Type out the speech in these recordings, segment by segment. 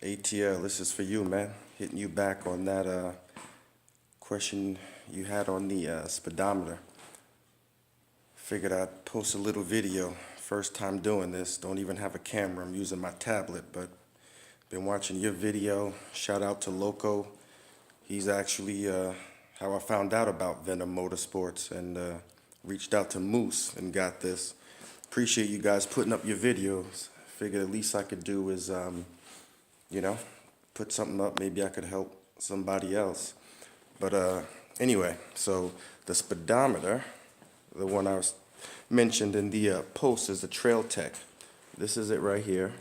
ATL, this is for you, man. Hitting you back on that question you had on the speedometer. Figured I'd post a little video. First time doing this. Don't even have a camera. I'm using my tablet, but been watching your video. Shout out to Loco. He's actually how I found out about Venom Motorsports and reached out to Moose and got this. Appreciate you guys putting up your videos. Figured the least I could do is you know, put something up. Maybe I could help somebody else. But anyway, so the speedometer, the one I was mentioned in the post, is the Trailtech. This is it right here.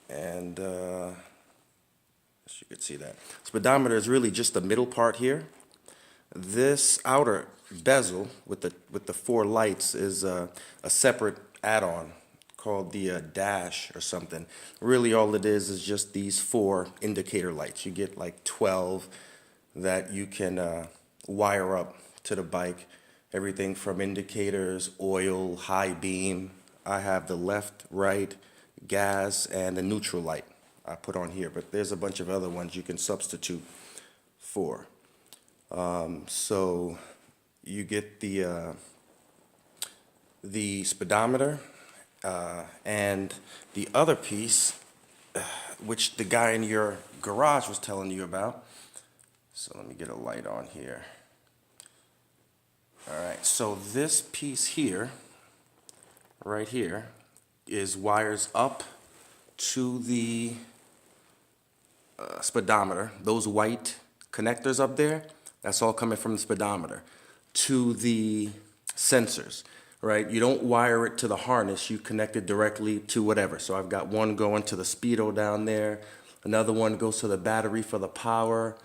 And as you can see that. Speedometer is really just the middle part here. This outer bezel with the four lights is a separate add-on called the dash or something. Really all it is just these four indicator lights. You get like 12 that you can wire up to the bike. Everything from indicators, oil, high beam. I have the left, right, gas, and the neutral light I put on here, but there's a bunch of other ones you can substitute for. So you get the speedometer, and the other piece, which the guy in your garage was telling you about. So let me get a light on here. Alright, so this piece here, right here, is wires up to the speedometer. Those white connectors up there, that's all coming from the speedometer to the sensors. Right, you don't wire it to the harness, you connect it directly to whatever. So I've got one going to the speedo down there, another one goes to the battery for the power,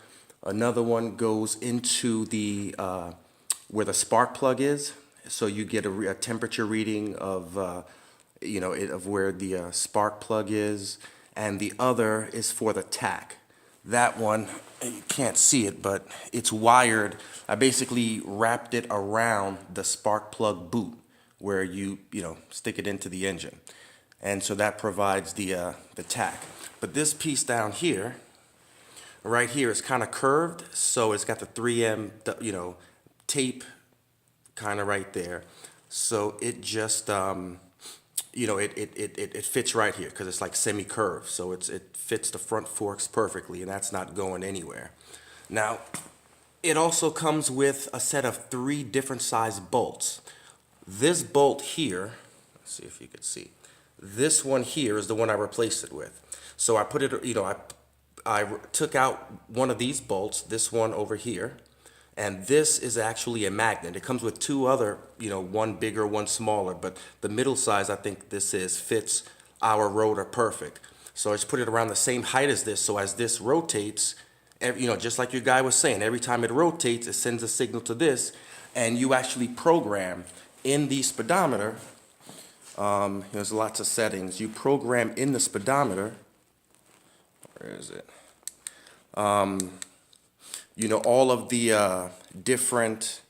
another one goes into the where the spark plug is, so you get a temperature reading of of where the spark plug is, and the other is for the tach. That one, you can't see it, but it's wired. I basically wrapped it around the spark plug boot, where you stick it into the engine, and so that provides the tach. But this piece down here, right here, is kind of curved, so it's got the 3M tape kind of right there. So it just it fits right here because it's like semi-curved, so it fits the front forks perfectly, and that's not going anywhere. Now, it also comes with a set of 3 different size bolts. This bolt here, let's see if you can see. This one here is the one I replaced it with. So I put it, I took out one of these bolts, this one over here, and this is actually a magnet. It comes with 2 other, one bigger, one smaller, but the middle size, I think this fits our rotor perfect. So I just put it around the same height as this, so as this rotates, just like your guy was saying, every time it rotates, it sends a signal to this, and you actually program in the speedometer. There's lots of settings. You program in the speedometer. Where is it? All of the different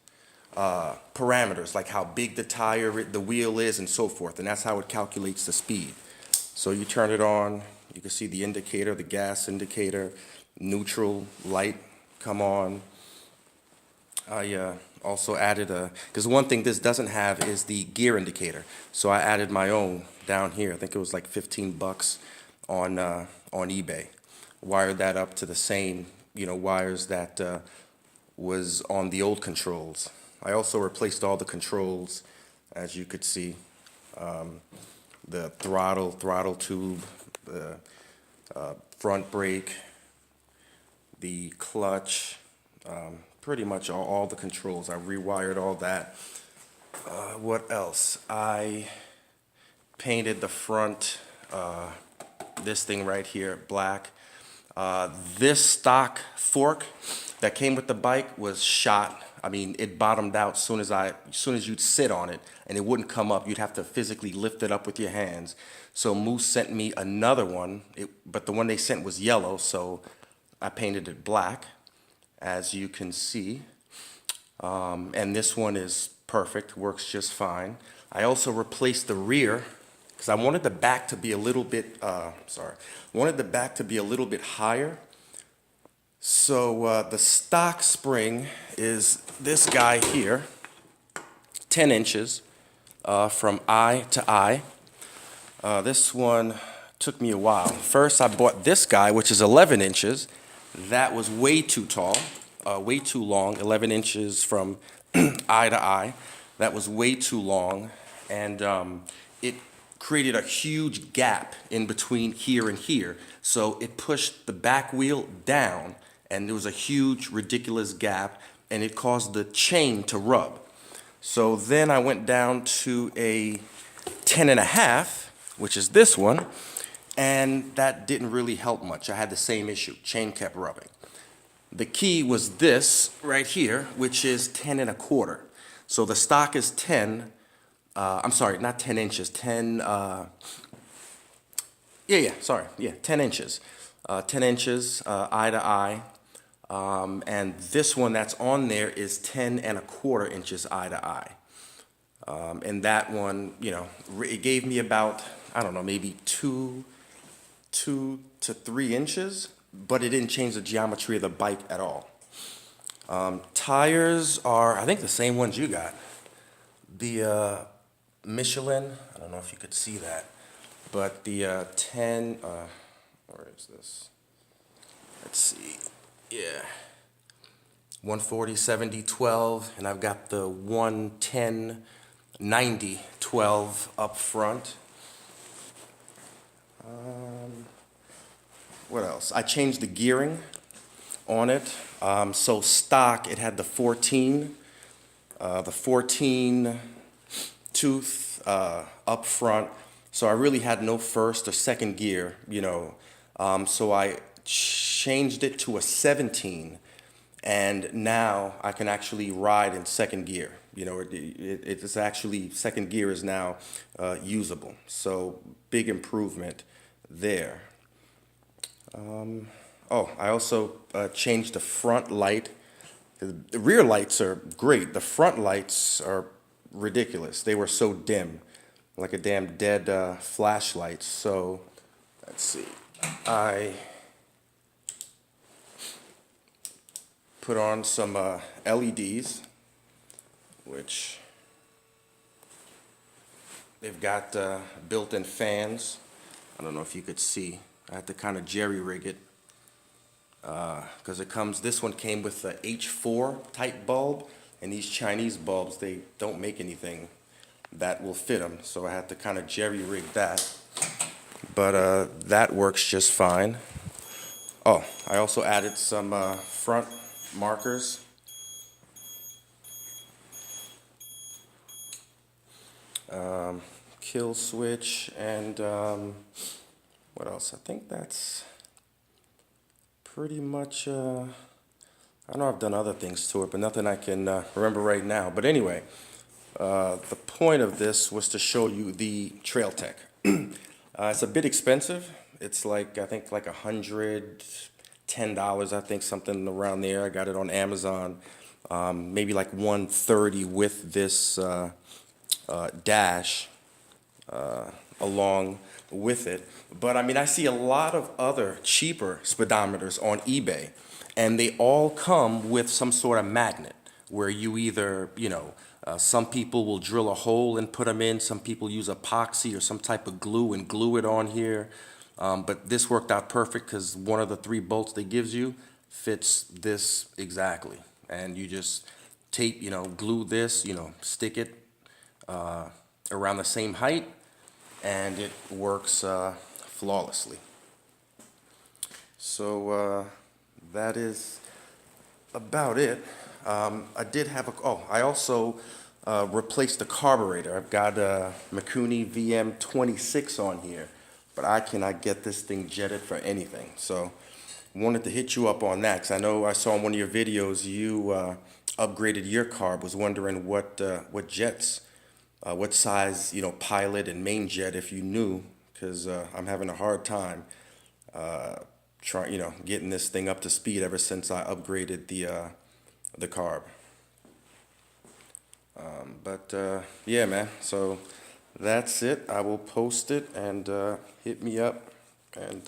parameters, like how big the tire, the wheel is, and so forth, and that's how it calculates the speed. So you turn it on, you can see the indicator, the gas indicator, neutral light come on. I also added because one thing this doesn't have is the gear indicator, so I added my own down here. I think it was like 15 bucks on eBay. Wired that up to the same wires that was on the old controls. I also replaced all the controls, as you could see. The throttle tube, the front brake, the clutch, pretty much all the controls. I rewired all that. What else? I painted the front, this thing right here, black. This stock fork that came with the bike was shot. I mean, it bottomed out as soon as you'd sit on it, and it wouldn't come up. You'd have to physically lift it up with your hands. So Moose sent me another one, but the one they sent was yellow, so I painted it black, as you can see. And this one is perfect, works just fine. I also replaced the rear because I wanted the back to be a little bit, wanted the back to be a little bit higher. So the stock spring is this guy here, 10 inches from eye to eye. This one took me a while. First, I bought this guy, which is 11 inches. That was way too tall, way too long, 11 inches from eye to eye. That was way too long, and it created a huge gap in between here and here. So it pushed the back wheel down, and there was a huge, ridiculous gap, and it caused the chain to rub. So then I went down to a 10.5, which is this one, and that didn't really help much. I had the same issue. Chain kept rubbing. The key was this right here, which is 10.25. So the stock is 10, I'm sorry, not 10 inches, 10, 10 inches. 10 inches, eye to eye. And this one that's on there is 10.25 inches eye to eye. And that one, you know, it gave me about, I don't know, maybe 2 to 3 inches, but it didn't change the geometry of the bike at all. Tires are, I think, the same ones you got. The Michelin, I don't know if you could see that, but the 10, where is this? Let's see, yeah. 140, 70, 12, and I've got the 110, 90, 12 up front. What else? I changed the gearing on it. So stock, it had the 14 tooth up front. So I really had no first or second gear, you know. So I changed it to a 17, and now I can actually ride in second gear. You know, it's actually, second gear is now usable. So big improvement there. I also changed the front light. The rear lights are great. The front lights are ridiculous. They were so dim, like a damn dead flashlight. So let's see. I put on some LEDs, which they've got built-in fans. I don't know if you could see. I had to kind of jerry-rig it because this one came with the H4 type bulb, and these Chinese bulbs, they don't make anything that will fit them, so I had to kind of jerry-rig that. But that works just fine. Oh, I also added some front markers. Kill switch, and what else? I think that's pretty much, I know I've done other things to it, but nothing I can remember right now. But anyway, the point of this was to show you the Trailtech. It's a bit expensive. It's like, I think, like $110, I think, something around there. I got it on Amazon, maybe like $130 with this dash along with it. But I mean, I see a lot of other cheaper speedometers on eBay, and they all come with some sort of magnet where you either, you know, some people will drill a hole and put them in, some people use epoxy or some type of glue and glue it on here. But this worked out perfect because one of the 3 bolts they gives you fits this exactly. And you just tape, you know, glue this, you know, stick it around the same height, and it works flawlessly. So that is about it. I did have I also replaced the carburetor. I've got a Mikuni VM26 on here, but I cannot get this thing jetted for anything. So wanted to hit you up on that, because I know I saw in one of your videos you upgraded your carb. Was wondering what jets, what size, you know, pilot and main jet, if you knew, because I'm having a hard time getting this thing up to speed ever since I upgraded the carb. Yeah, man, so that's it. I will post it, and hit me up and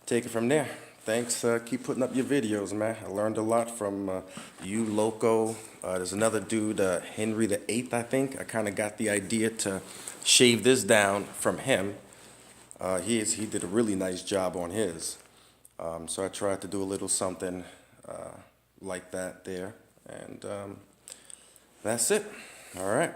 take it from there. Thanks. Keep putting up your videos, man. I learned a lot from you, Loco. There's another dude, Henry the Eighth, I think. I kind of got the idea to shave this down from him. He did a really nice job on his. So I tried to do a little something like that there. And that's it. All right.